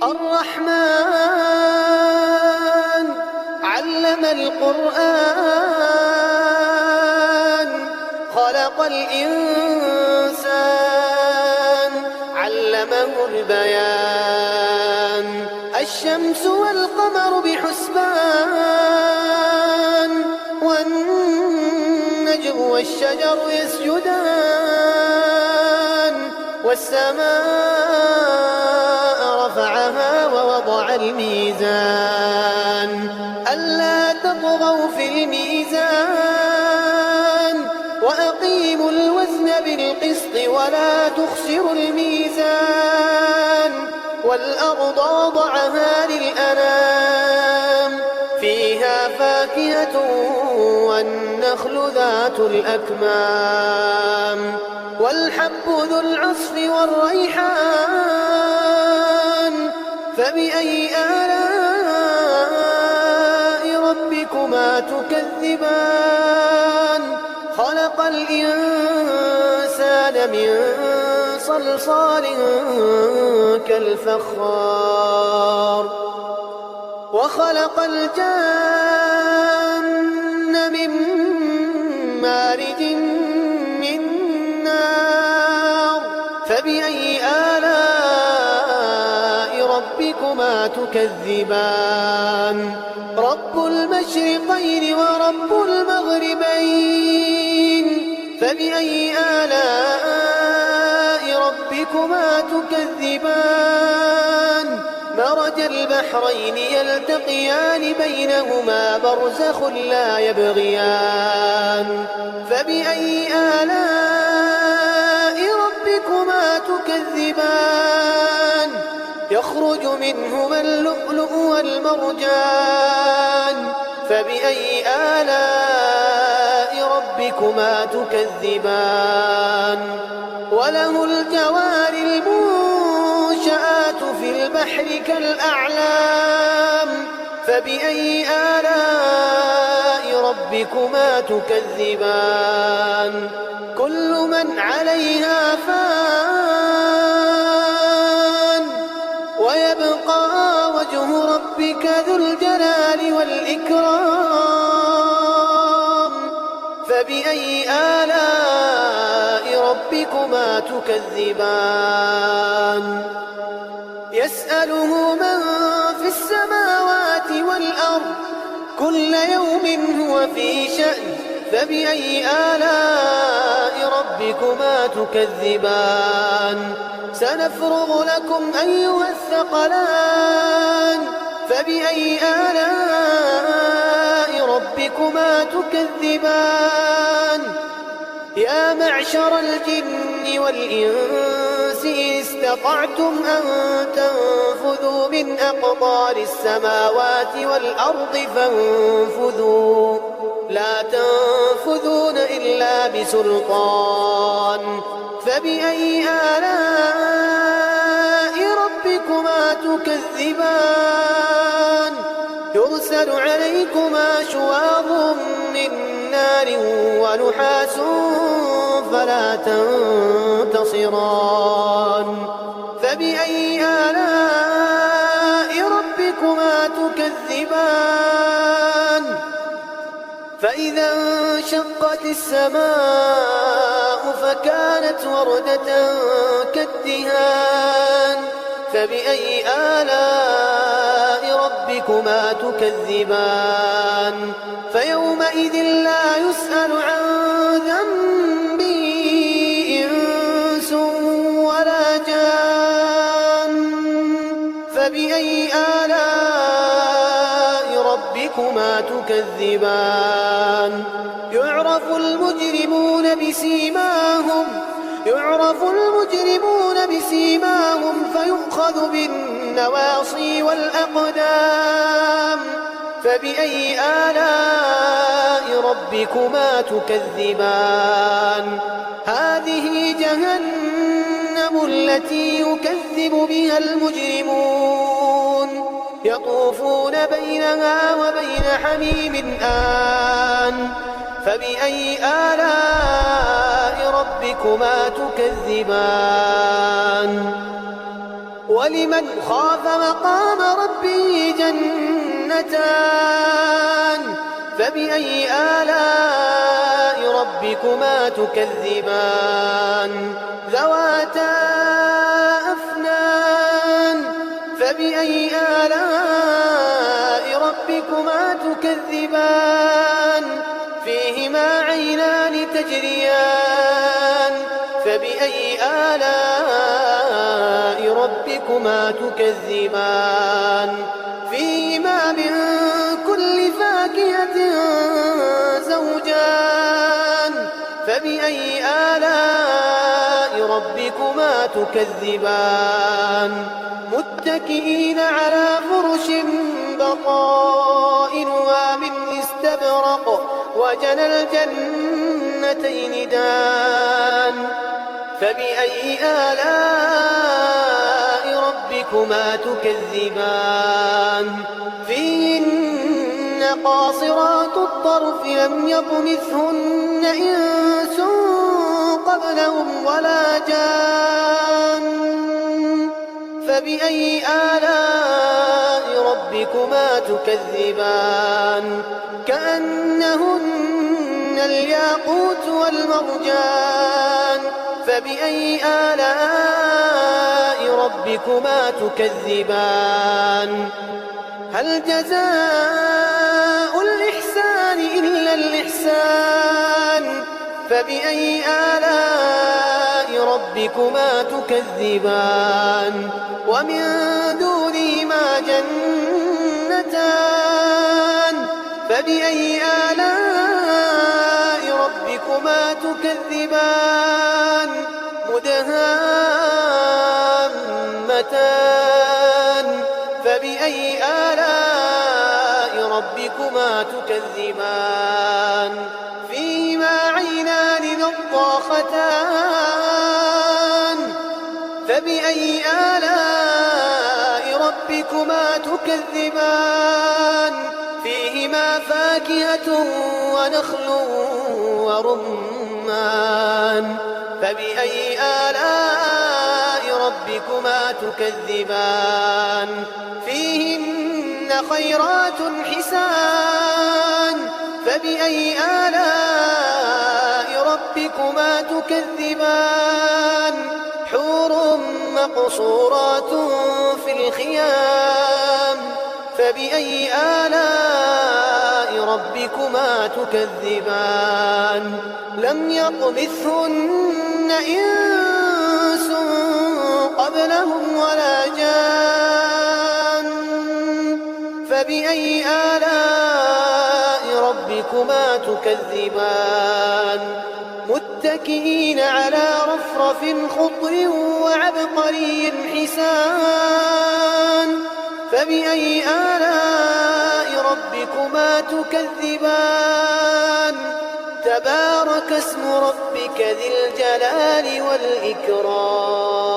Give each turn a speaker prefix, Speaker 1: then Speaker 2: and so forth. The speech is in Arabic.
Speaker 1: الرحمن علم القرآن خلق الإنسان علمه البيان الشمس والقمر بحسبان والنجم والشجر يسجدان والسماء رفعها ووضع الميزان ألا تطغوا في الميزان وأقيموا الوزن بالقسط ولا تخسروا الميزان والأرض وضعها للأنام فيها فاكهة والنخل ذات الأكمام والحب ذو العصف والريحان فبأي آلاء ربكما تكذبان خلق الإنسان من صلصال كالفخار وخلق الجن من مارج من نار فبأي آلاء ربكما تكذبان رب المشرقين ورب المغربين فبأي آلاء ربكما تكذبان مرج البحرين يلتقيان بينهما برزخ لا يبغيان فبأي آلاء ربكما تكذبان يخرج منهما اللؤلؤ والمرجان فبأي آلاء ربكما تكذبان وله الجوار المنشآت في البحر كالأعلام فبأي آلاء ربكما تكذبان كل من عليها فان ويبقى وجه ربك ذو الجلال والإكرام فبأي آلاء ربكما تكذبان يسأله من في السماوات والأرض كل يوم هو في شأن فبأي آلاء ربكما تكذبان سنفرغ لكم أيها الثقلان فبأي آلاء ربكما تكذبان يا معشر الجن والإنس إن استطعتم أن تنفذوا من أقطار السماوات والأرض فانفذوا لا تنفذون إلا بسلطان فبأي آلاء ربكما تكذبان يرسل عليكما شواظ من نار ونحاس فلا تنتصران فبأي آلاء ربكما تكذبان فإذا انشقت السماء فكانت وردة كالدهان فبأي آلاء ربكما تكذبان فيومئذ لا يسأل عن ذنبه إنس ولا جان فبأي آلاء ربكما تكذبان يعرف المجرمون بسيماهم فيؤخذ بالنواصي والأقدام فبأي آلاء ربكما تكذبان هذه جهنم التي يكذب بها المجرمون يطوفون بينها وبين حميم آن فبأي آلاء ربكما تكذبان
Speaker 2: ربكما تكذبان.
Speaker 1: ربكما تكذبان. هذه جهنم التي يكذب بها المجرمون يطوفون بينها وبين حميم آن فبأي آلاء ربكما تكذبان. ولمن خاف مقام ربه جنتان فبأي آلاء ربكما تكذبان ذواتا أفنان فبأي آلاء ربكما تكذبان فيهما عينان تجريان فبأي آلاء ربكما تكذبان فيهما من كل فاكهة زوجان فبأي آلاء ربكما تكذبان متكئين على فرش بطائنها من استبرق وجنى الجنتين دان فبأي آلاء ربكما تكذبان فيهن قاصرات الطرف لم يطمثهن إنس قبلهم ولا جان فبأي آلاء ربكما تكذبان كأنهن الياقوت والمرجان فبأي آلاء ربكما تكذبان هل جزاء الإحسان إلا الإحسان فبأي آلاء ربكما تكذبان ومن دونهما جنتان فبأي آلاء ربكما تكذبان مدهامتان فبأي آلاء ربكما تكذبان فيهما عينان نضاختان فبأي آلاء ربكما تكذبان فيهما فاكهة ونخل ورمان فبأي آلاء ربكما تكذبان فيهن خيرات حسان فبأي آلاء ربكما تكذبان حور مقصورات في الخيام فبأي آلاء ربكما تكذبان لم يطمثهن إنس قبلهم ولا جان فبأي آلاء ربكما تكذبان متكئين على رفرف خضر وعبقري حسان فبأي آلاء ربكما تكذبان تبارك اسم ربك ذي الجلال والإكرام